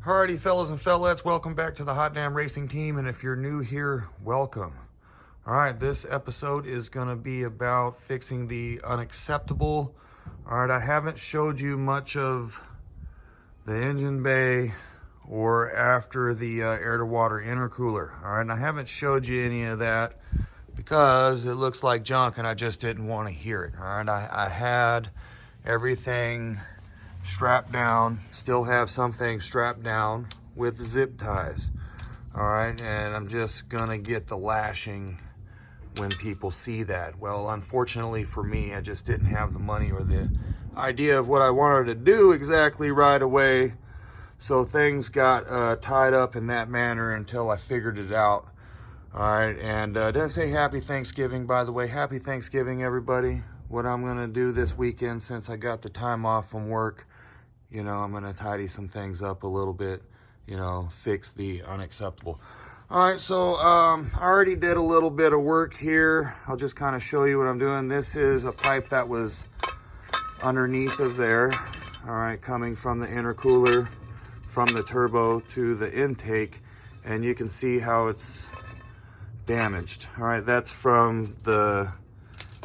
Alrighty, fellas and fellettes, welcome back to the Hot Damn Racing Team, and if you're new here, welcome. Alright, this episode is going to be about fixing the unacceptable. Alright, I haven't showed you much of the engine bay or after the air-to-water intercooler. Alright, and I haven't showed you any of that because it looks like junk and I just didn't want to hear it. Alright, I had everything strapped down, still have some things strapped down with zip ties. All right, and I'm just gonna get the lashing when people see that. Well, unfortunately for me, I just didn't have the money or the idea of what I wanted to do exactly right away, so things got tied up in that manner until I figured it out. All right, and did I say happy Thanksgiving, by the way? Happy Thanksgiving, everybody. What I'm gonna do this weekend, since I got the time off from work, you know, I'm gonna tidy some things up a little bit, you know, fix the unacceptable. All right, so I already did a little bit of work here. I'll just kind of show you what I'm doing. This is a pipe that was underneath of there, all right, coming from the intercooler, from the turbo to the intake, and you can see how it's damaged. All right, that's from the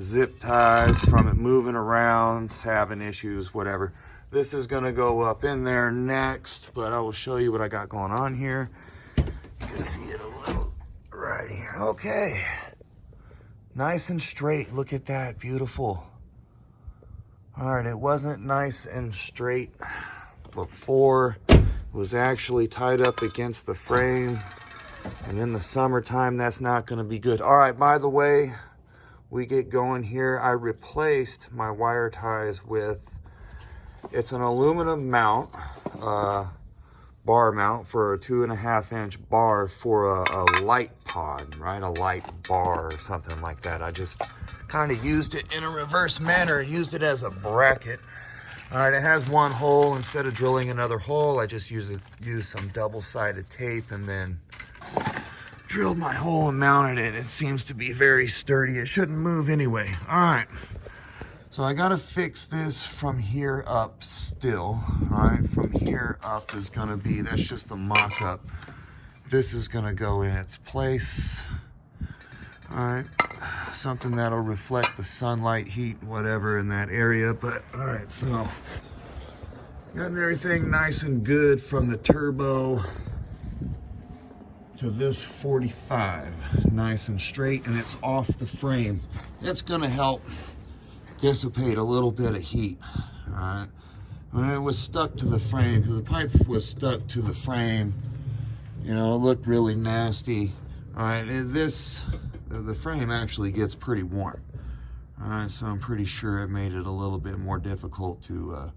zip ties, from it moving around, having issues, whatever. This is gonna go up in there next, but I will show you what I got going on here. You can see it a little right here. Okay, nice and straight. Look at that, beautiful. All right, it wasn't nice and straight before. It was actually tied up against the frame, and in the summertime, that's not gonna be good. All right, by the way, we get going here. I replaced my wire ties with, it's an aluminum mount, bar mount for a 2.5-inch bar for a light pod, right? A light bar or something like that. I just kind of used it in a reverse manner, used it as a bracket. All right, it has one hole. Instead of drilling another hole, I just used some double-sided tape and then drilled my hole and mounted it. It seems to be very sturdy. It shouldn't move anyway. All right. So I gotta fix this from here up still. All right, from here up is gonna be, that's just a mock-up. This is gonna go in its place. All right, something that'll reflect the sunlight, heat, whatever in that area. But all right, so got everything nice and good from the turbo to this 45, nice and straight, and it's off the frame. It's gonna help dissipate a little bit of heat. All right, when it was stuck to the frame, the pipe was stuck to the frame, you know, it looked really nasty. All right, the frame actually gets pretty warm. All right, so I'm pretty sure it made it a little bit more difficult to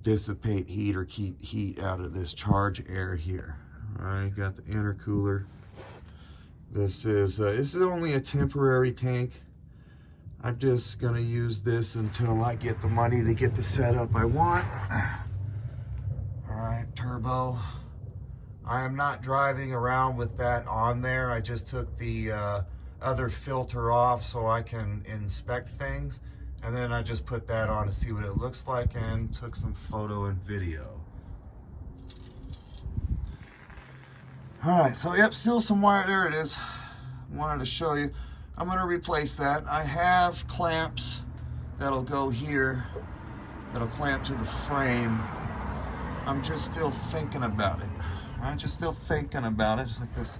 dissipate heat or keep heat out of this charge air here. All right, got the intercooler. This is only a temporary tank. I'm just gonna use this until I get the money to get the setup I want. All right, turbo. I am not driving around with that on there. I just took the other filter off so I can inspect things. And then I just put that on to see what it looks like and took some photo and video. All right, so yep, still some wire, there it is. Wanted to show you. I'm gonna replace that. I have clamps that'll go here, that'll clamp to the frame. I'm just still thinking about it. I'm just still thinking about it, just like this.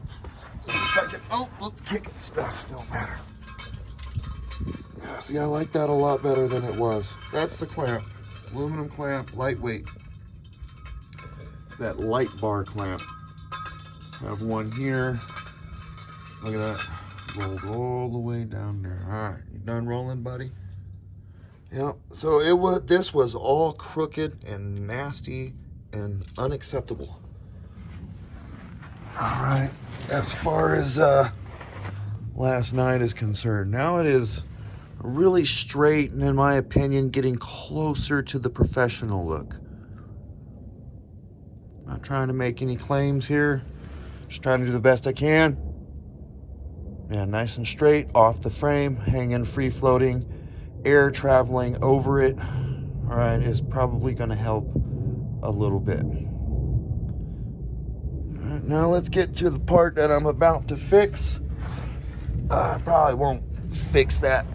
So if I can, oh, look, kicking stuff, don't matter. Yeah, see, I like that a lot better than it was. That's the clamp, aluminum clamp, lightweight. It's that light bar clamp. I have one here, look at that. Rolled all the way down there. All right, you done rolling, buddy? Yep. So this was all crooked and nasty and unacceptable. All right. As far as last night is concerned, now it is really straight and, in my opinion, getting closer to the professional look. Not trying to make any claims here. Just trying to do the best I can. Yeah, nice and straight, off the frame, hanging free floating, air traveling over it. All right, is probably gonna help a little bit. Right, now let's get to the part that I'm about to fix. I probably won't fix that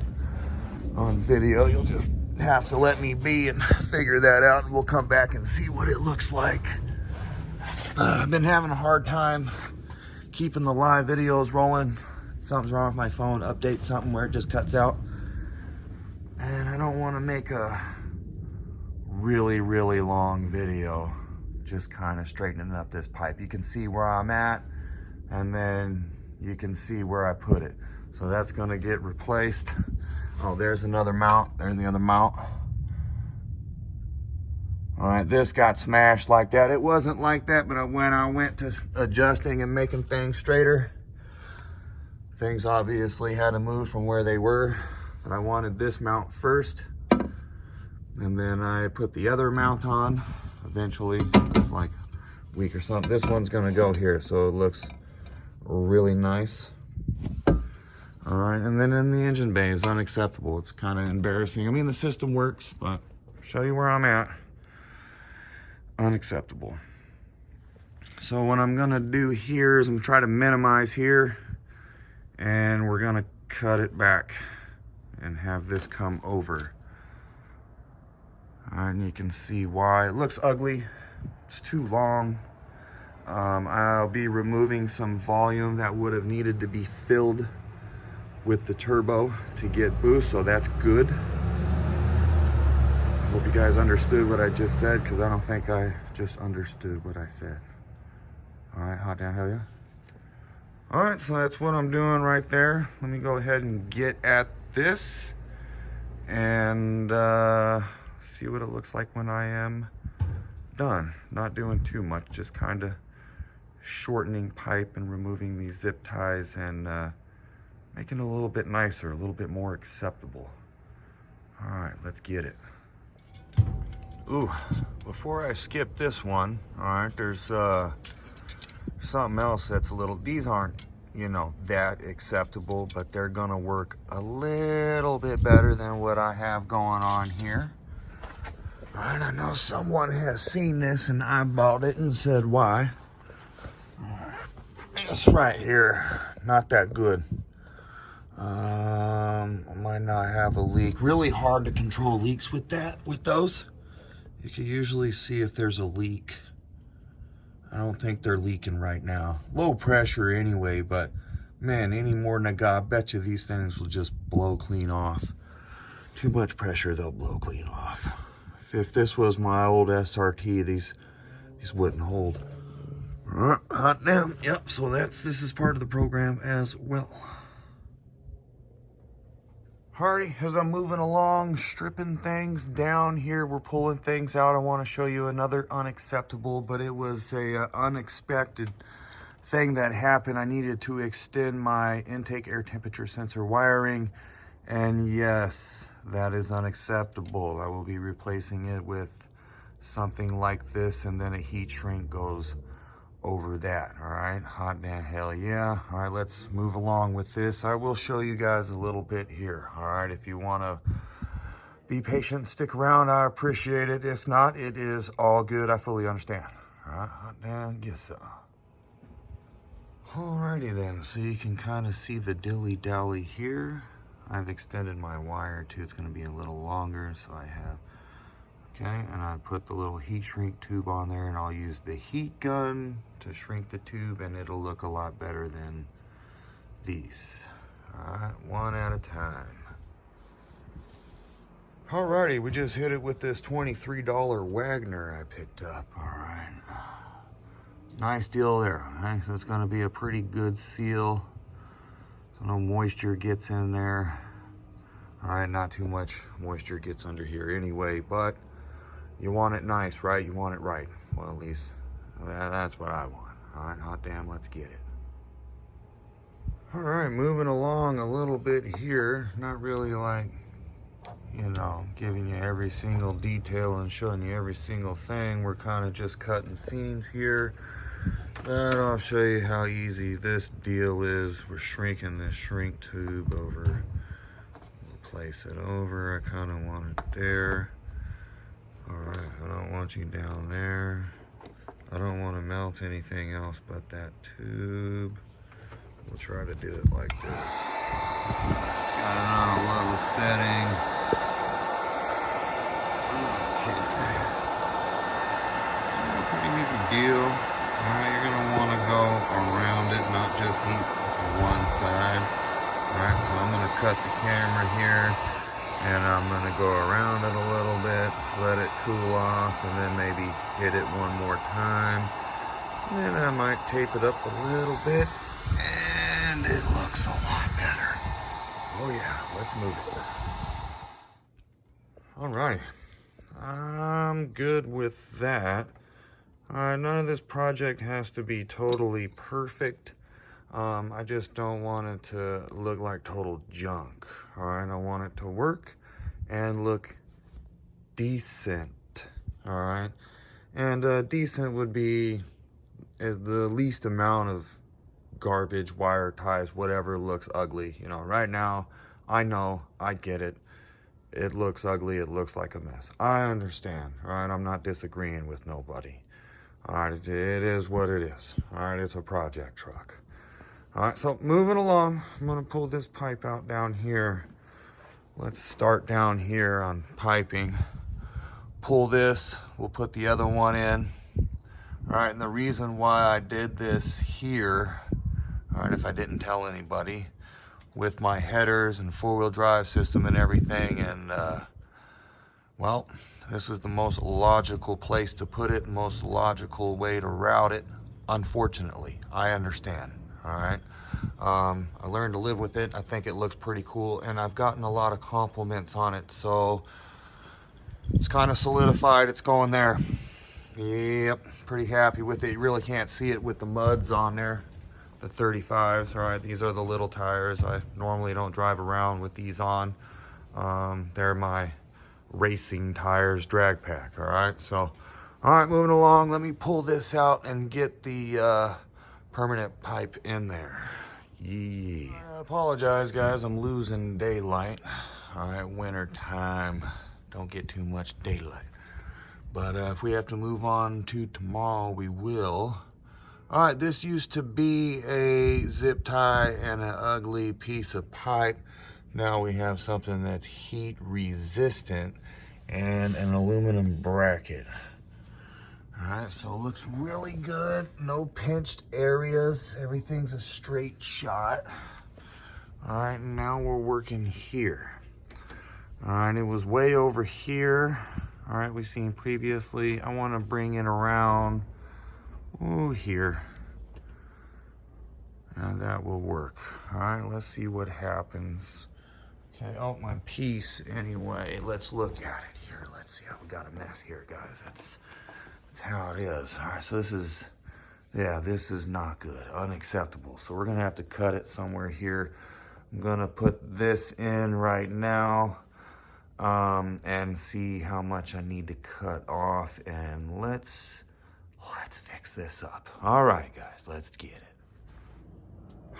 on video. You'll just have to let me be and figure that out, and we'll come back and see what it looks like. I've been having a hard time keeping the live videos rolling. Something's wrong with my phone. Update something where it just cuts out. And I don't want to make a really long video just kind of straightening up this pipe. You can see where I'm at, and then you can see where I put it. So that's going to get replaced. Oh, there's another mount. There's the other mount. All right, this got smashed like that. It wasn't like that, but when I went to adjusting and making things straighter, things obviously had to move from where they were. But I wanted this mount first, and then I put the other mount on. Eventually, it's like a week or something. This one's gonna go here, so it looks really nice. All right, and then in the engine bay is unacceptable. It's kind of embarrassing. I mean, the system works, but I'll show you where I'm at. Unacceptable. So what I'm gonna do here is I'm gonna try to minimize here, and we're gonna cut it back and have this come over. All right, and you can see why. It looks ugly. It's too long. I'll be removing some volume that would have needed to be filled with the turbo to get boost, so that's good. Hope you guys understood what I just said, because I don't think I just understood what I said. All right, hot damn, hell yeah. All right, so that's what I'm doing right there. Let me go ahead and get at this and see what it looks like when I am done. Not doing too much, just kind of shortening pipe and removing these zip ties and making it a little bit nicer, a little bit more acceptable. All right, let's get it. Ooh, before I skip this one, all right, there's something else that's a little, these aren't, you know, that acceptable, but they're gonna work a little bit better than what I have going on here. All right, I know someone has seen this and eyeballed it and said why. All right, this right here, not that good. I might not have a leak. Really hard to control leaks with those. You can usually see if there's a leak. I don't think they're leaking right now. Low pressure anyway, but man, any more than I got, I bet you these things will just blow clean off. Too much pressure, they'll blow clean off. If this was my old SRT, these wouldn't hold. All right, hot damn. Yep, so this is part of the program as well. Alrighty, as I'm moving along, stripping things down here, we're pulling things out. I want to show you another unacceptable, but it was a unexpected thing that happened. I needed to extend my intake air temperature sensor wiring, and yes, that is unacceptable. I will be replacing it with something like this, and then a heat shrink goes over that. All right, hot damn, hell yeah. All right, let's move along with this. I will show you guys a little bit here. All right, if you want to be patient, stick around, I appreciate it. If not, it is all good. I fully understand. All right, hot damn, yes sir. Alrighty then, so you can kind of see the dilly-dally here. I've extended my wire too. It's going to be a little longer, so I have, okay, and I put the little heat shrink tube on there, and I'll use the heat gun to shrink the tube, and it'll look a lot better than these. All right, one at a time. Alrighty, we just hit it with this $23 Wagner I picked up. All right, nice deal there. Okay, so it's going to be a pretty good seal, so no moisture gets in there. All right, not too much moisture gets under here anyway, but you want it nice, right? You want it right. Well, at least that's what I want. All right, hot damn, let's get it. All right, moving along a little bit here. Not really like, you know, giving you every single detail and showing you every single thing. We're kind of just cutting seams here. But I'll show you how easy this deal is. We're shrinking this shrink tube over. We'll place it over. I kind of want it there. All right, I don't want you down there. I don't want to mount anything else but that tube. We'll try to do it like this. It's got it on a low setting. Okay. Pretty easy deal. Alright, you're going to want to go around it, not just heat one side. Alright, so I'm going to cut the camera here, and I'm going to go around it a little bit, let it cool off, and then maybe hit it one more time. And then I might tape it up a little bit, and it looks a lot better. Oh yeah, let's move it. Alrighty, I'm good with that. None of this project has to be totally perfect. I just don't want it to look like total junk. Alright, I want it to work and look decent. Alright, and decent would be the least amount of garbage, wire, ties, whatever looks ugly. You know, right now, I know, I get it. It looks ugly, it looks like a mess. I understand, alright? I'm not disagreeing with nobody. Alright, it is what it is. Alright, it's a project truck. Alright, so moving along, I'm gonna pull this pipe out down here. Let's start down here on piping. Pull this, we'll put the other one in. Alright, and the reason why I did this here, alright, if I didn't tell anybody, with my headers and four-wheel drive system and everything, and well, this was the most logical place to put it, most logical way to route it. Unfortunately, I understand. Alright, I learned to live with it. I think it looks pretty cool, and I've gotten a lot of compliments on it, so it's kind of solidified. It's going there. Yep, pretty happy with it. You really can't see it with the muds on there. The 35s, all right, these are the little tires. I normally don't drive around with these on. They're my racing tires drag pack, all right? So, all right, moving along. Let me pull this out and get the permanent pipe in there. Yeah. I apologize, guys. I'm losing daylight. All right, winter time. Don't get too much daylight. But if we have to move on to tomorrow, we will. All right, this used to be a zip tie and an ugly piece of pipe. Now we have something that's heat resistant and an aluminum bracket. All right, so it looks really good. No pinched areas. Everything's a straight shot. All right, now we're working here. All right, it was way over here. All right, we've seen previously. I want to bring it around, ooh, here. Now that will work. All right, let's see what happens. Okay, oh, my piece anyway. Let's look at it here. Let's see how we got a mess here, guys. That's how it is. All right, so this is, yeah, this is not good, unacceptable. So we're gonna have to cut it somewhere here. I'm gonna put this in right now. And see how much I need to cut off, and let's fix this up. All right, guys, let's get it.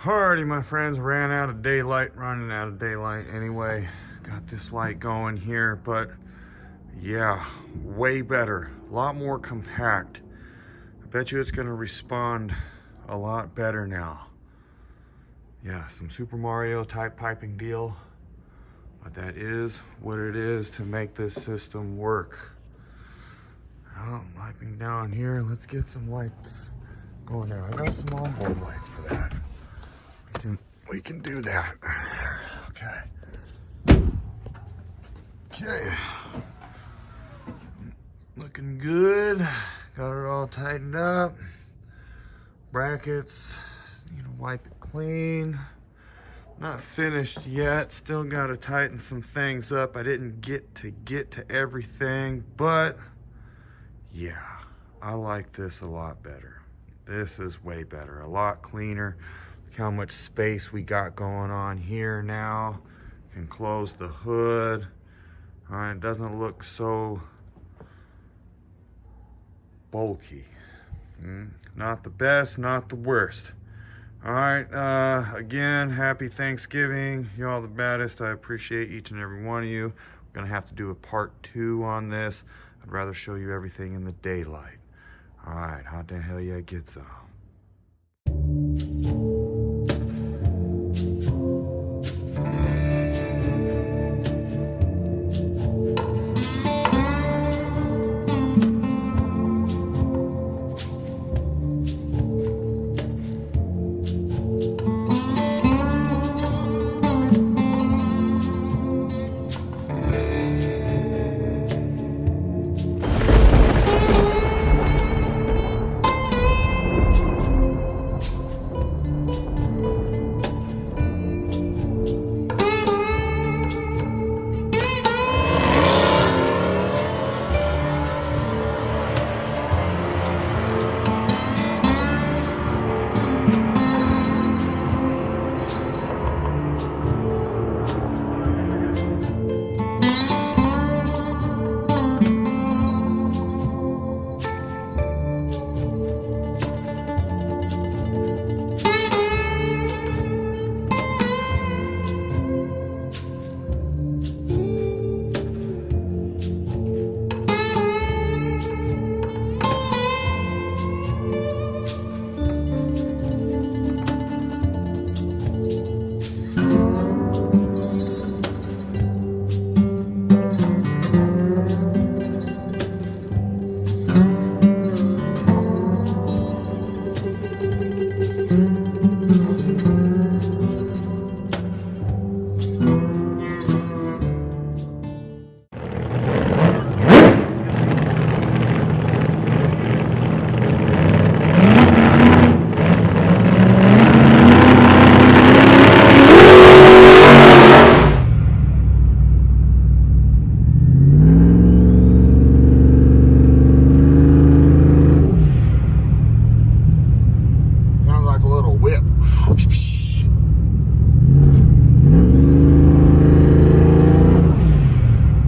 Alrighty, my friends, running out of daylight anyway. Got this light going here, but yeah, way better, a lot more compact. I bet you it's gonna respond a lot better now. Yeah, some Super Mario type piping deal. But that is what it is to make this system work. Oh, piping down here. Let's get some lights going there. I got some onboard lights for that. We can do that. Okay. Okay. Looking good. Got it all tightened up. Brackets. You know, wipe it clean. Not finished yet, still got to tighten some things up. I didn't get to everything, but yeah, I like this a lot better. This is way better, a lot cleaner. Look how much space we got going on here now. Can close the hood. All right, it doesn't look so bulky. Not the best, not the worst. All right, again, happy Thanksgiving. You're all the baddest. I appreciate each and every one of you. We're gonna have to do a part 2 on this. I'd rather show you everything in the daylight. All right, how the hell yeah get some? Sounds like a little whip.